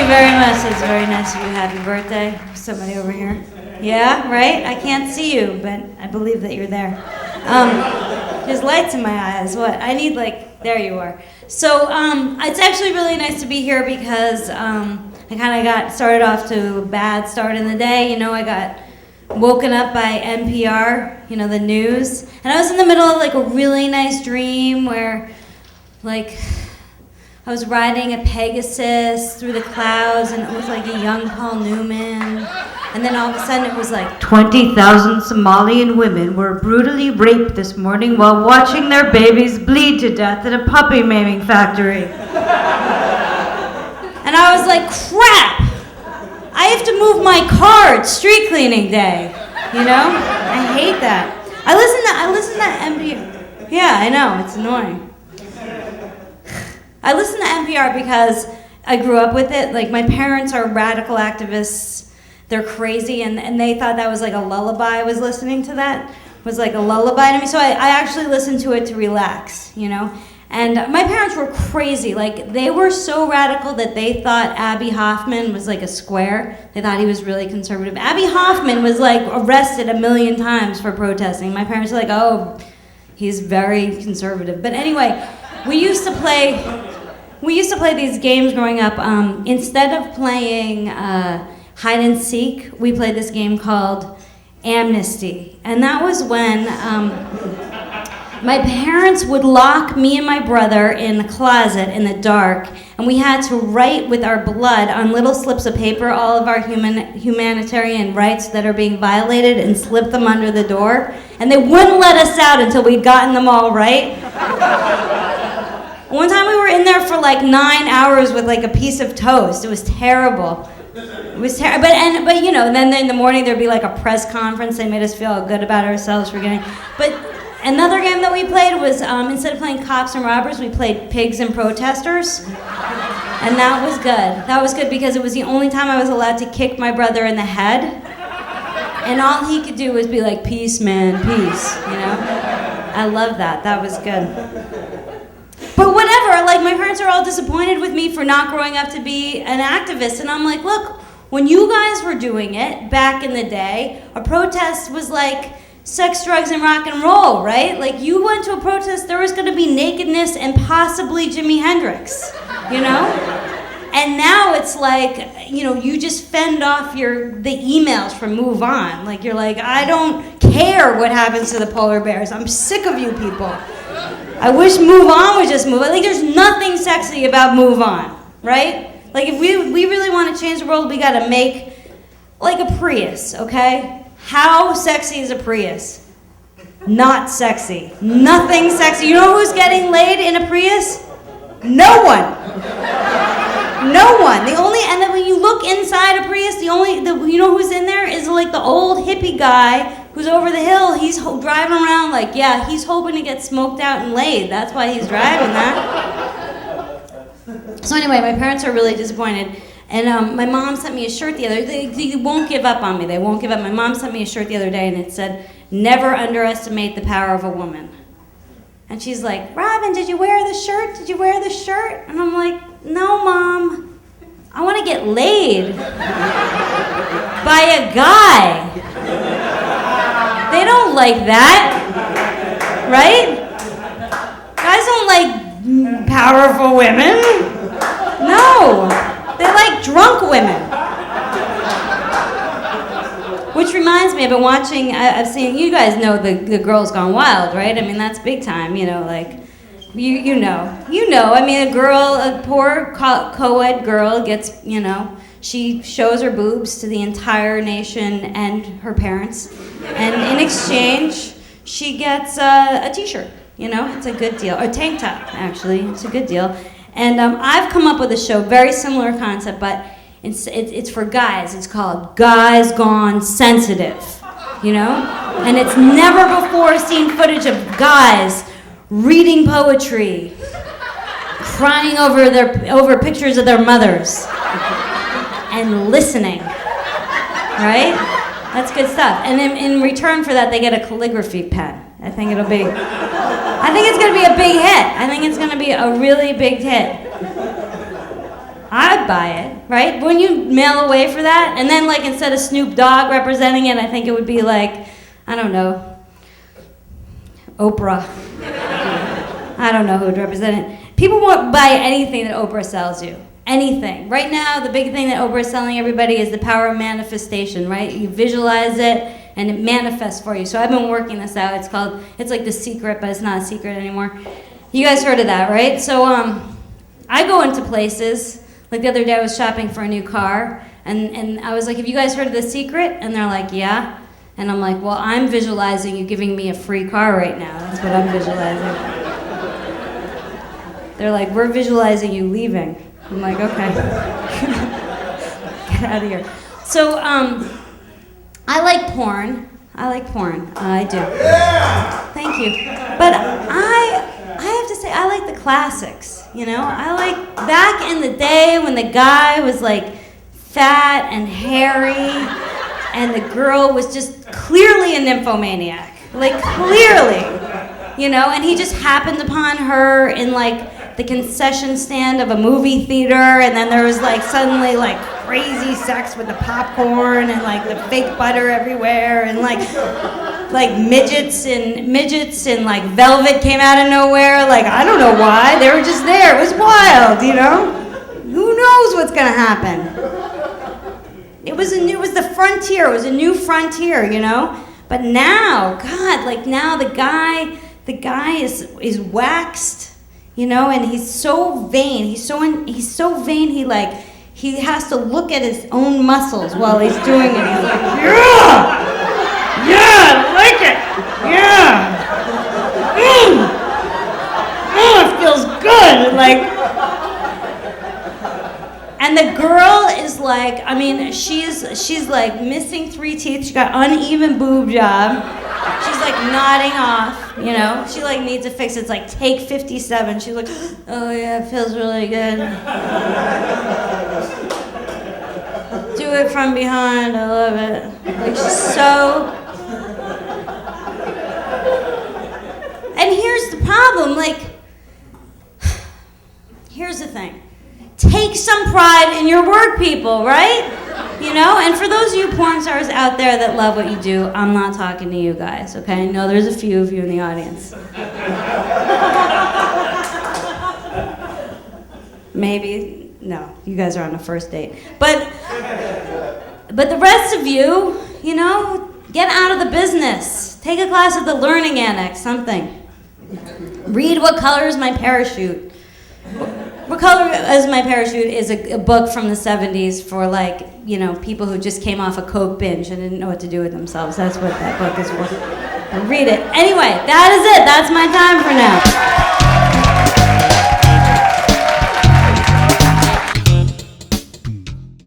very much. It's very nice of you. Happy birthday. Somebody over here. Yeah, right? I can't see you, but I believe that you're there. There's lights in my eyes. What? I need there you are. So it's actually really nice to be here because I kind of started off to a bad start in the day. I got woken up by NPR, the news. And I was in the middle of a really nice dream where I was riding a Pegasus through the clouds, and it was like a young Paul Newman. And then all of a sudden it was 20,000 Somalian women were brutally raped this morning while watching their babies bleed to death at a puppy maiming factory. And I was like, crap! I have to move my car. It's street cleaning day. I hate that. I listen to NPR. Yeah, I know, it's annoying. I listen to NPR because I grew up with it. My parents are radical activists. They're crazy, and they thought that was a lullaby. I was listening to that. It was a lullaby to me. So I actually listened to it to relax, And my parents were crazy. They were so radical that they thought Abbie Hoffman was a square. They thought he was really conservative. Abbie Hoffman was arrested 1,000,000 times for protesting. My parents were oh, he's very conservative. But anyway, we used to play these games growing up. Instead of playing hide and seek, we played this game called Amnesty. And that was when my parents would lock me and my brother in the closet in the dark, and we had to write with our blood on little slips of paper all of our humanitarian rights that are being violated and slip them under the door. And they wouldn't let us out until we'd gotten them all right. One time we were in there for 9 hours with a piece of toast. It was terrible. It was terrible. But then in the morning there'd be a press conference. They made us feel good about ourselves for getting. But another game that we played was instead of playing cops and robbers, we played pigs and protesters. And that was good. That was good because it was the only time I was allowed to kick my brother in the head. And all he could do was be peace, man, peace. I love that. That was good. But whatever, my parents are all disappointed with me for not growing up to be an activist. And I'm look, when you guys were doing it back in the day, a protest was sex, drugs, and rock and roll, right? You went to a protest, there was going to be nakedness and possibly Jimi Hendrix, And now it's you just fend off the emails from Move On. You're I don't care what happens to the polar bears. I'm sick of you people. I wish Move On would just move on. There's nothing sexy about Move On, right? If we really want to change the world, we got to make a Prius, okay? How sexy is a Prius? Not sexy. Nothing sexy. You know who's getting laid in a Prius? No one. No one. And then when you look inside a Prius, you know who's in there is the old hippie guy who's over the hill. He's driving around he's hoping to get smoked out and laid. That's why he's driving that. So anyway, my parents are really disappointed. And my mom sent me a shirt the other day. They won't give up on me. They won't give up. My mom sent me a shirt the other day, and it said, "Never underestimate the power of a woman." And she's like, "Robin, did you wear the shirt? Did you wear the shirt?" And I'm like, "No, Mom. I want to get laid by a guy. They don't like that, right? Guys don't like powerful women. No, they like drunk women." Which reminds me, I've seen, you guys know the Girls Gone Wild, right? That's big time, You know. A poor co-ed girl gets, she shows her boobs to the entire nation and her parents. And in exchange, she gets a t-shirt, It's a good deal. Or a tank top, actually. It's a good deal. And I've come up with a show, very similar concept, but it's for guys. It's called Guys Gone Sensitive, And it's never before seen footage of guys reading poetry, crying over pictures of their mothers, and listening, right? That's good stuff. And in return for that, they get a calligraphy pen. I think it's going to be a big hit. I think it's going to be a really big hit. I'd buy it, right? Wouldn't you mail away for that? And then, like, instead of Snoop Dogg representing it, I think it would be like, I don't know, Oprah. I don't know who would represent it. People won't buy anything that Oprah sells you. Anything. Right now, the big thing that Oprah is selling everybody is the power of manifestation, right? You visualize it, and it manifests for you. So I've been working this out. It's like The Secret, but it's not a secret anymore. You guys heard of that, right? So I go into places. Like the other day I was shopping for a new car, and I was like, have you guys heard of The Secret? And they're like, yeah. And I'm like, well, I'm visualizing you giving me a free car right now. That's what I'm visualizing. They're like, we're visualizing you leaving. I'm like, okay. Get out of here. So I like porn. I do. Yeah! Thank you. But I have to say, I like the classics, you know? I like back in the day when the guy was like fat and hairy and the girl was just clearly a nymphomaniac. Like clearly, you know? And he just happened upon her in like the concession stand of a movie theater, and then there was like suddenly like crazy sex with the popcorn and like the fake butter everywhere, and like midgets and like velvet came out of nowhere. Like I don't know why, they were just there. It was wild, you know. Who knows what's gonna happen? It was the frontier. It was a new frontier, you know. But now, God, like now the guy is waxed. You know, and he's so vain. He's so vain. He has to look at his own muscles while he's doing it. He's like, yeah, I like it, yeah, it feels good, like. And the girl is like, I mean, she's like missing 3 teeth. She got uneven boob job. She's like nodding off, you know. She like needs a fix. It's like take 57. She's like, oh yeah, it feels really good. Do it from behind. I love it. Like she's so. And here's the problem. Like, here's the thing. Take some pride in your work, people, right? You know, and for those of you porn stars out there that love what you do, I'm not talking to you guys, okay? I know there's a few of you in the audience. Maybe, no, you guys are on a first date. But the rest of you, you know, get out of the business. Take a class at the Learning Annex, something. Read What Color Is My Parachute. What Color Is My Parachute is a book from the 70s for like, you know, people who just came off a coke binge and didn't know what to do with themselves. That's what that book is for. Read it. Anyway, that is it. That's my time for now.